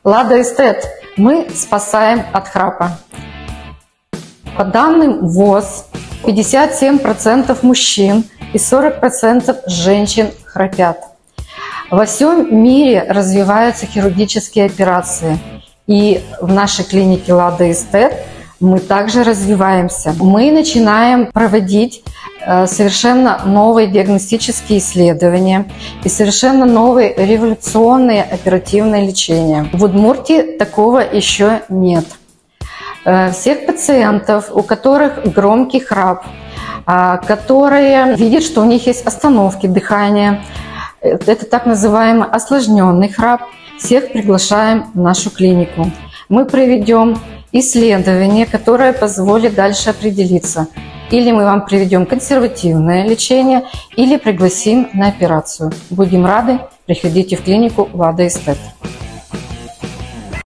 Лада Эстет. Мы спасаем от храпа. По данным ВОЗ, 57% мужчин и 40% женщин храпят. Во всем мире развиваются хирургические операции. И в нашей клинике Лада Эстет мы также развиваемся. Мы начинаем проводить совершенно новые диагностические исследования и совершенно новые революционные оперативные лечения. В Удмуртии такого еще нет. Всех пациентов, у которых громкий храп, которые видят, что у них есть остановки дыхания, это так называемый осложненный храп, всех приглашаем в нашу клинику. Мы проведем исследование, которое позволит дальше определиться, или мы вам проведем консервативное лечение, или пригласим на операцию. Будем рады, приходите в клинику Лада Эстет.